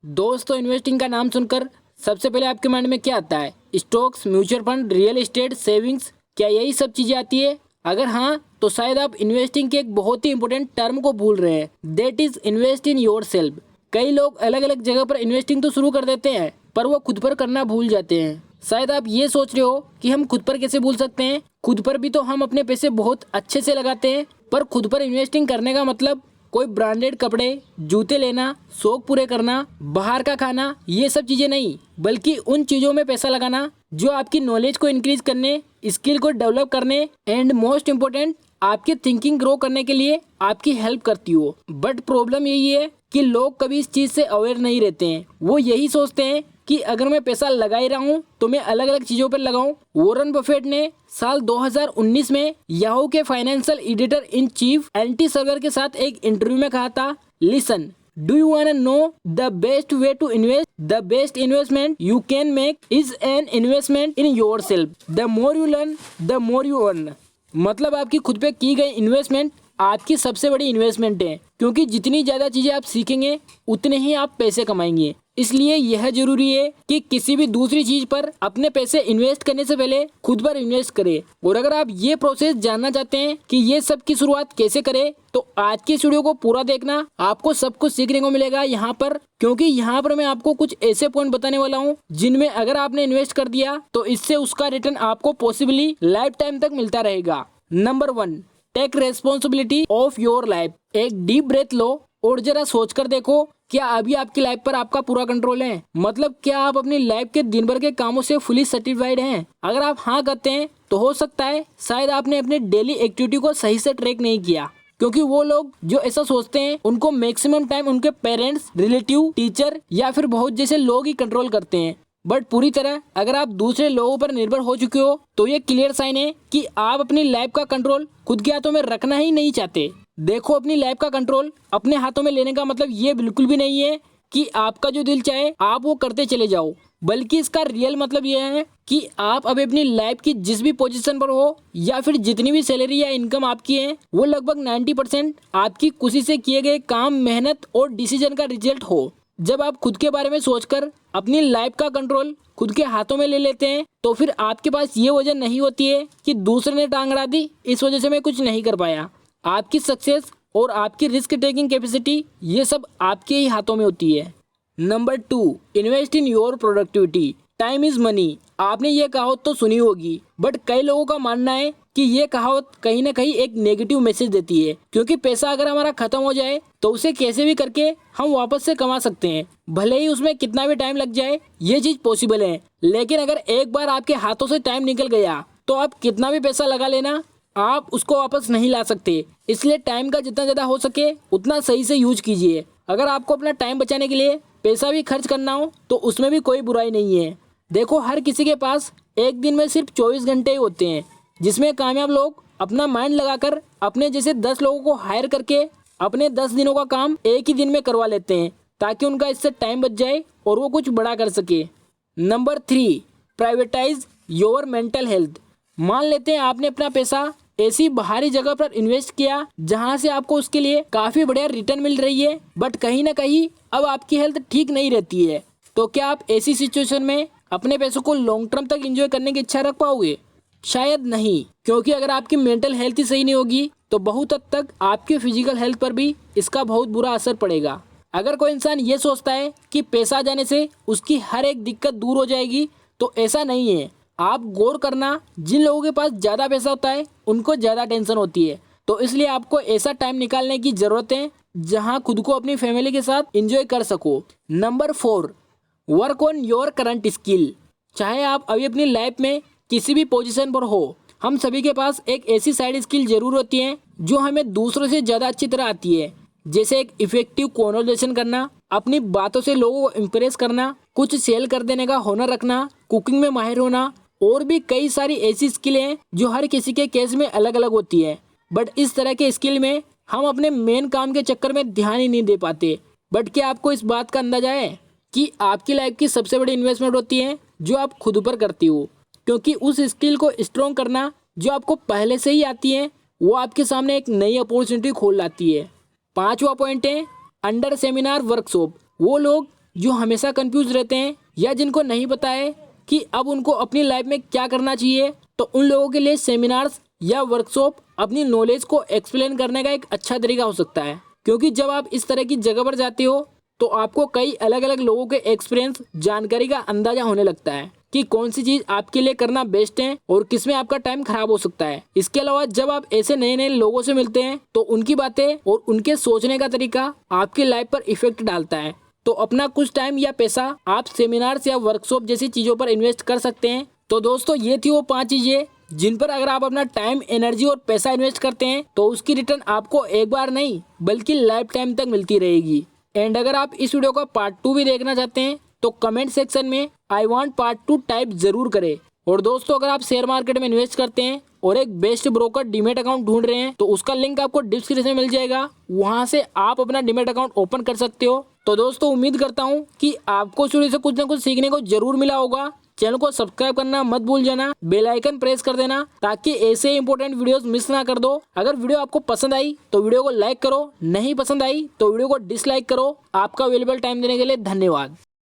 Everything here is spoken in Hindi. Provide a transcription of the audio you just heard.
दोस्तों, इन्वेस्टिंग का नाम सुनकर सबसे पहले आपके माइंड में क्या आता है? Stocks, mutual fund, real estate, savings, क्या यही सब चीजें आती है? अगर हाँ, तो शायद आप इन्वेस्टिंग के एक बहुत ही इंपॉर्टेंट टर्म को भूल रहे हैं, that is invest in your self. कई लोग अलग अलग जगह पर इन्वेस्टिंग तो शुरू कर देते हैं, पर वो खुद पर करना भूल जाते हैं। शायद आप ये सोच रहे हो कि हम खुद पर कैसे भूल सकते हैं? खुद पर भी तो हम अपने पैसे बहुत अच्छे से लगाते हैं, पर खुद पर इन्वेस्टिंग करने का मतलब कोई ब्रांडेड कपड़े, जूते लेना, शौक पूरे करना, बाहर का खाना, ये सब चीजें नहीं, बल्कि उन चीजों में पैसा लगाना जो आपकी नॉलेज को इंक्रीज करने, स्किल को डेवलप करने एंड मोस्ट इम्पोर्टेंट आपकी थिंकिंग ग्रो करने के लिए आपकी हेल्प करती हो। बट प्रॉब्लम यही है कि लोग कभी इस चीज से अवेयर नहीं रहते हैं। वो यही सोचते हैं कि अगर मैं पैसा लगा ही रहा हूँ तो मैं अलग अलग चीजों पर लगाऊं। वॉरेन बफेट ने साल 2019 में याहू के financial editor in chief Andy Serwer के साथ एक इंटरव्यू में कहा था, listen, do you want to know the best way to invest? The best investment you can make is an investment in yourself. The more you learn the more you earn. मतलब आपकी खुद पे की गई इन्वेस्टमेंट आपकी सबसे बड़ी इन्वेस्टमेंट है, क्योंकि जितनी ज्यादा चीजें आप सीखेंगे उतने ही आप पैसे कमाएंगे। इसलिए यह जरूरी है कि किसी भी दूसरी चीज पर अपने पैसे इन्वेस्ट करने से पहले खुद पर इन्वेस्ट करें। और अगर आप ये प्रोसेस जानना चाहते हैं कि ये सब की शुरुआत कैसे करें, तो आज की इस वीडियो को पूरा देखना, आपको सब कुछ सीखने को मिलेगा यहाँ पर। क्योंकि यहाँ पर मैं आपको कुछ ऐसे पॉइंट बताने वाला हूँ जिनमें अगर आपने इन्वेस्ट कर दिया तो इससे उसका रिटर्न आपको पॉसिबली लाइफ टाइम तक मिलता रहेगा। Number 1, take responsibility of your life. एक डीप ब्रेथ लो और जरा सोचकर देखो, क्या अभी आपकी लाइफ पर आपका पूरा कंट्रोल है? मतलब क्या आप अपनी लाइफ के दिन भर के कामों से फुली सेटिस्फाइड हैं? अगर आप हाँ कहते हैं तो हो सकता है शायद आपने अपने डेली एक्टिविटी को सही से ट्रैक नहीं किया, क्योंकि वो लोग जो ऐसा सोचते हैं उनको मैक्सिमम टाइम उनके पेरेंट्स, रिलेटिव, टीचर या फिर बहुत जैसे लोग ही कंट्रोल करते हैं। बट पूरी तरह अगर आप दूसरे लोगों पर निर्भर हो चुके हो तो ये क्लियर साइन है कि आप अपनी लाइफ का कंट्रोल खुद के हाथों में रखना ही नहीं चाहते। देखो, अपनी लाइफ का कंट्रोल अपने हाथों में लेने का मतलब ये बिल्कुल भी नहीं है कि आपका जो दिल चाहे आप वो करते चले जाओ, बल्कि इसका रियल मतलब यह है कि आप अब अपनी लाइफ की जिस भी पोजीशन पर हो या फिर जितनी भी सैलरी या इनकम आपकी है, वो लगभग 90% आपकी खुशी से किए गए काम, मेहनत और डिसीजन का रिजल्ट हो। जब आप खुद के बारे में सोचकर अपनी लाइफ का कंट्रोल खुद के हाथों में ले लेते हैं तो फिर आपके पास ये वजह नहीं होती है कि दूसरे ने टांग अड़ा दी, इस वजह से मैं कुछ नहीं कर पाया। आपकी सक्सेस और आपकी रिस्क टेकिंग कैपेसिटी ये सब आपके ही हाथों में होती है। Number 2, invest in your productivity. Time is money. आपने ये कहावत तो सुनी होगी, बट कई लोगों का मानना है कि ये कहावत कहीं ना कहीं एक नेगेटिव मैसेज देती है, क्योंकि पैसा अगर हमारा खत्म हो जाए तो उसे कैसे भी करके हम वापस से कमा सकते हैं, भले ही उसमें कितना भी टाइम लग जाए, ये चीज पॉसिबल है। लेकिन अगर एक बार आपके हाथों से टाइम निकल गया तो आप कितना भी पैसा लगा लेना, आप उसको वापस नहीं ला सकते। इसलिए टाइम का जितना ज्यादा हो सके उतना सही से यूज कीजिए। अगर आपको अपना टाइम बचाने के लिए पैसा भी खर्च करना हो तो उसमें भी कोई बुराई नहीं है। देखो, हर किसी के पास एक दिन में सिर्फ 24 घंटे ही होते हैं, जिसमें कामयाब लोग अपना माइंड लगाकर अपने जैसे 10 लोगों को हायर करके अपने 10 दिनों का काम एक ही दिन में करवा लेते हैं, ताकि उनका इससे टाइम बच जाए और वो कुछ बड़ा कर सके। Number 3, privatise your mental health. मान लेते हैं आपने अपना पैसा ऐसी बाहरी जगह पर इन्वेस्ट किया जहां से आपको उसके लिए काफी बढ़िया रिटर्न मिल रही है, बट कहीं ना कहीं अब आपकी हेल्थ ठीक नहीं रहती है, तो क्या आप ऐसी सिचुएशन में अपने पैसों को लॉन्ग टर्म तक एंजॉय करने की इच्छा रख पाओगे? शायद नहीं, क्योंकि अगर आपकी मेंटल हेल्थ ही सही नहीं होगी तो बहुत हद तक आपकी फिजिकल हेल्थ पर भी इसका बहुत बुरा असर पड़ेगा। अगर कोई इंसान ये सोचता है कि पैसा आ जाने से उसकी हर एक दिक्कत दूर हो जाएगी, तो ऐसा नहीं है। आप गौर करना, जिन लोगों के पास ज्यादा पैसा होता है उनको ज्यादा टेंशन होती है, तो इसलिए आपको ऐसा टाइम निकालने की जरूरत है जहां खुद को अपनी फैमिली के साथ एंजॉय कर सको। Number 4, work on your current skill. चाहे आप अभी अपनी लाइफ में किसी भी पोजीशन पर हो, हम सभी के पास एक ऐसी साइड स्किल जरूर होती है जो हमें दूसरों से ज्यादा अच्छी तरह आती है, जैसे एक इफेक्टिव कॉन्वर्सेशन करना, अपनी बातों से लोगों को इम्प्रेस करना, कुछ सेल कर देने का हुनर रखना, कुकिंग में माहिर होना, और भी कई सारी ऐसी स्किल हैं जो हर किसी के केस में अलग अलग होती है। बट इस तरह के स्किल में हम अपने मेन काम के चक्कर में ध्यान ही नहीं दे पाते। बट क्या आपको इस बात का अंदाजा है कि आपकी लाइफ की सबसे बड़ी इन्वेस्टमेंट होती है जो आप खुद पर करती हो, क्योंकि उस स्किल को स्ट्रॉन्ग करना जो आपको पहले से ही आती है वो आपके सामने एक नई अपॉर्चुनिटी खोल लाती है। 5वां पॉइंट है अंडर सेमिनार वर्कशॉप। वो लोग जो हमेशा कंफ्यूज रहते हैं या जिनको नहीं पता है कि अब उनको अपनी लाइफ में क्या करना चाहिए, तो उन लोगों के लिए सेमिनार्स या वर्कशॉप अपनी नॉलेज को एक्सप्लेन करने का एक अच्छा तरीका हो सकता है। क्योंकि जब आप इस तरह की जगह पर जाते हो तो आपको कई अलग अलग लोगों के एक्सपीरियंस, जानकारी का अंदाजा होने लगता है कि कौन सी चीज आपके लिए करना बेस्ट है और किसमें आपका टाइम खराब हो सकता है। इसके अलावा जब आप ऐसे नए नए लोगों से मिलते हैं तो उनकी बातें और उनके सोचने का तरीका आपकी लाइफ पर इफेक्ट डालता है। तो अपना कुछ टाइम या पैसा आप सेमिनार्स या वर्कशॉप जैसी चीजों पर इन्वेस्ट कर सकते हैं। तो दोस्तों ये थी वो 5 चीजें जिन पर अगर आप अपना टाइम, एनर्जी और पैसा इन्वेस्ट करते हैं तो उसकी रिटर्न आपको एक बार नहीं बल्कि लाइफ टाइम तक मिलती रहेगी। एंड अगर आप इस वीडियो का पार्ट 2 भी देखना चाहते हैं तो कमेंट सेक्शन में आई वांट पार्ट 2 टाइप जरूर करें। और दोस्तों अगर आप शेयर मार्केट में इन्वेस्ट करते हैं और एक बेस्ट ब्रोकर डीमैट अकाउंट ढूंढ रहे हैं तो उसका लिंक आपको डिस्क्रिप्शन में मिल जाएगा, वहां से आप अपना डीमैट अकाउंट ओपन कर सकते हो। तो दोस्तों उम्मीद करता हूँ कि आपको शुरू से कुछ ना कुछ सीखने को जरूर मिला होगा। चैनल को सब्सक्राइब करना मत भूल जाना, बेल आइकन प्रेस कर देना ताकि ऐसे इंपॉर्टेंट वीडियोस मिस ना कर दो। अगर वीडियो आपको पसंद आई तो वीडियो को लाइक करो, नहीं पसंद आई तो वीडियो को डिसलाइक करो। आपका अवेलेबल टाइम देने के लिए धन्यवाद।